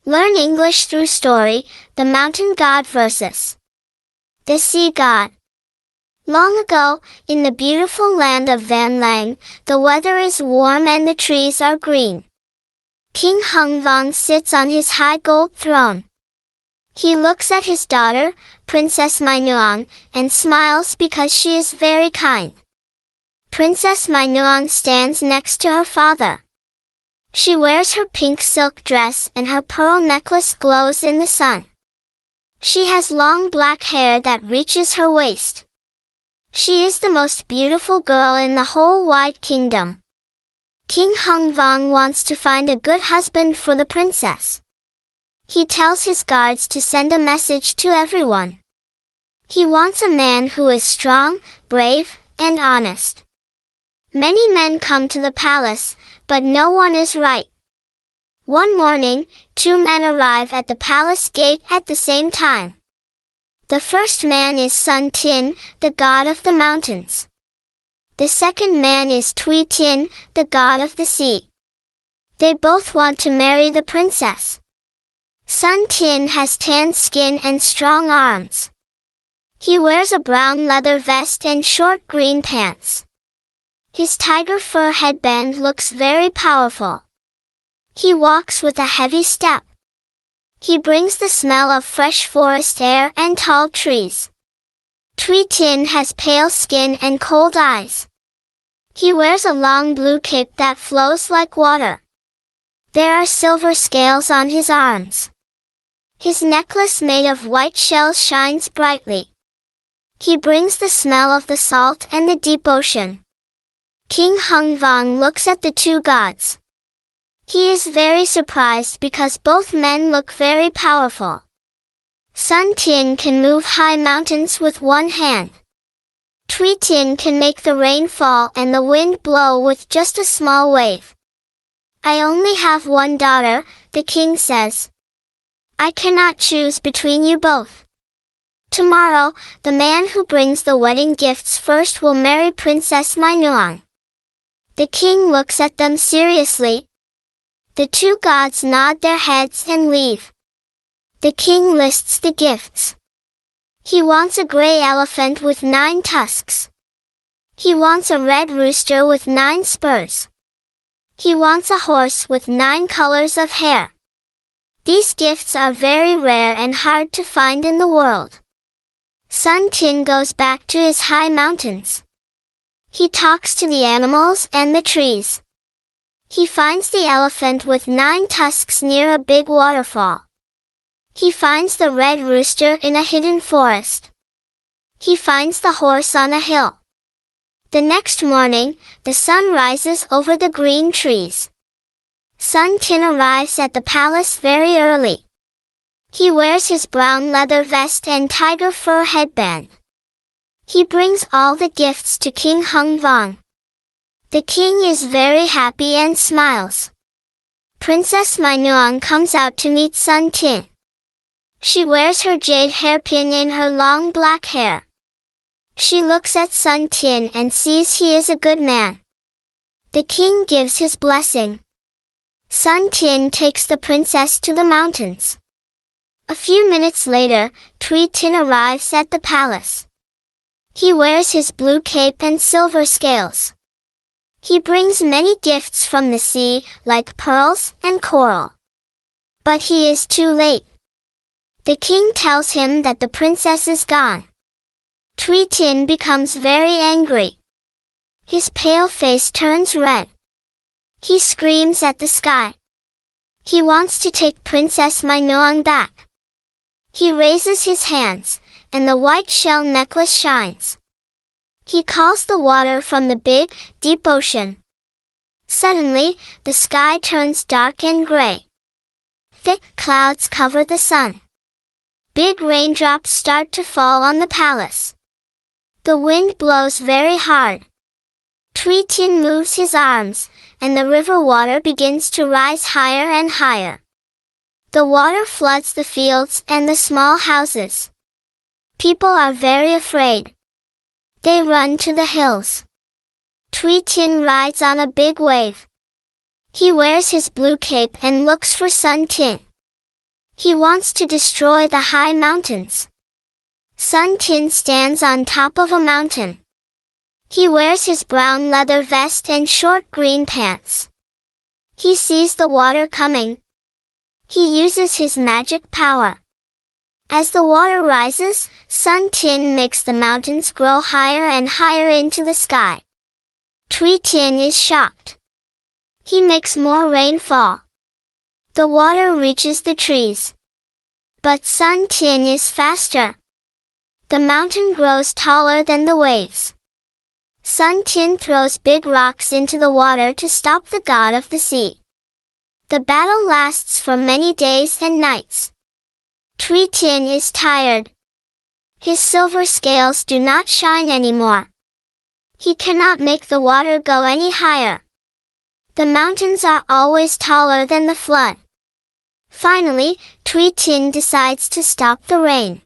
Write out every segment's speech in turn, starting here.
Learn English through story, The Mountain God vs. the Sea God. Long ago, in the beautiful land of Van Lang, the weather is warm and the trees are green. King Hung Vong sits on his high gold throne. He looks at his daughter, Princess Mai Nuong, and smiles because she is very kind. Princess Mai Nuong stands next to her father. She wears her pink silk dress and her pearl necklace glows in the sun. She has long black hair that reaches her waist. She is the most beautiful girl in the whole wide kingdom. King Hung Vong wants to find a good husband for the princess. He tells his guards to send a message to everyone. He wants a man who is strong, brave, and honest. Many men come to the palace, but no one is right. One morning, two men arrive at the palace gate at the same time. The first man is Son Tinh, the god of the mountains. The second man is Thuy Tinh, the god of the sea. They both want to marry the princess. Son Tinh has tan skin and strong arms. He wears a brown leather vest and short green pants. His tiger fur headband looks very powerful. He walks with a heavy step. He brings the smell of fresh forest air and tall trees. Thuy Tinh has pale skin and cold eyes. He wears a long blue cape that flows like water. There are silver scales on his arms. His necklace made of white shells shines brightly. He brings the smell of the salt and the deep ocean. King Hung Vong looks at the two gods. He is very surprised because both men look very powerful. Son Tinh can move high mountains with one hand. Thuy Tinh can make the rain fall and the wind blow with just a small wave. I only have one daughter, the king says. I cannot choose between you both. Tomorrow, the man who brings the wedding gifts first will marry Princess Mai Nuong. The king looks at them seriously. The two gods nod their heads and leave. The king lists the gifts. He wants a gray elephant with 9 tusks. He wants a red rooster with 9 spurs. He wants a horse with 9 colors of hair. These gifts are very rare and hard to find in the world. Son Tinh goes back to his high mountains. He talks to the animals and the trees. He finds the elephant with 9 tusks near a big waterfall. He finds the red rooster in a hidden forest. He finds the horse on a hill. The next morning, the sun rises over the green trees. Son Tinh arrives at the palace very early. He wears his brown leather vest and tiger fur headband. He brings all the gifts to King Hung Vong. The king is very happy and smiles. Princess Mai Nuong comes out to meet Son Tinh. She wears her jade hairpin in her long black hair. She looks at Son Tinh and sees he is a good man. The king gives his blessing. Son Tinh takes the princess to the mountains. A few minutes later, Thuy Tinh arrives at the palace. He wears his blue cape and silver scales. He brings many gifts from the sea, like pearls and coral. But he is too late. The king tells him that the princess is gone. Thuy Tinh becomes very angry. His pale face turns red. He screams at the sky. He wants to take Princess Mai Nuong back. He raises his hands, and the white shell necklace shines. He calls the water from the big, deep ocean. Suddenly, the sky turns dark and gray. Thick clouds cover the sun. Big raindrops start to fall on the palace. The wind blows very hard. Thuy Tinh moves his arms, and the river water begins to rise higher and higher. The water floods the fields and the small houses. People are very afraid. They run to the hills. Thuy Tinh rides on a big wave. He wears his blue cape and looks for Son Tinh. He wants to destroy the high mountains. Son Tinh stands on top of a mountain. He wears his brown leather vest and short green pants. He sees the water coming. He uses his magic power. As the water rises, Son Tinh makes the mountains grow higher and higher into the sky. Thuy Tinh is shocked. He makes more rain fall. The water reaches the trees. But Son Tinh is faster. The mountain grows taller than the waves. Son Tinh throws big rocks into the water to stop the god of the sea. The battle lasts for many days and nights. Thuy Tinh is tired. His silver scales do not shine anymore. He cannot make the water go any higher. The mountains are always taller than the flood. Finally, Thuy Tinh decides to stop the rain.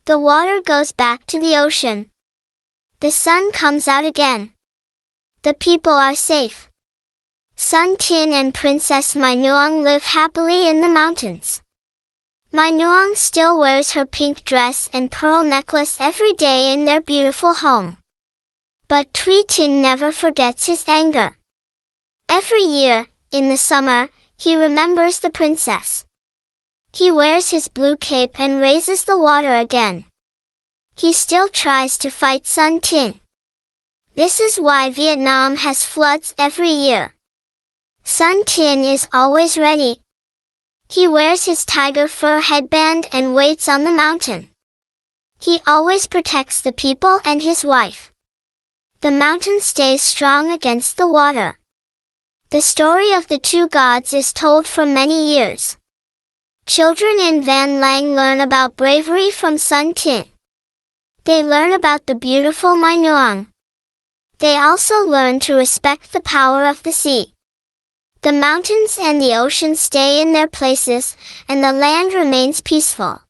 The water goes back to the ocean. The sun comes out again. The people are safe. Son Tinh and Princess Mai Nuong live happily in the mountains. Mai Nuong still wears her pink dress and pearl necklace every day in their beautiful home. But Thuy Tinh never forgets his anger. Every year, in the summer, he remembers the princess. He wears his blue cape and raises the water again. He still tries to fight Son Tinh. This is why Vietnam has floods every year. Son Tinh is always ready. He wears his tiger fur headband and waits on the mountain. He always protects the people and his wife. The mountain stays strong against the water. The story of the two gods is told for many years. Children in Van Lang learn about bravery from Son Tinh. They learn about the beautiful Mai Nuong. They also learn to respect the power of the sea. The mountains and the ocean stay in their places, and the land remains peaceful.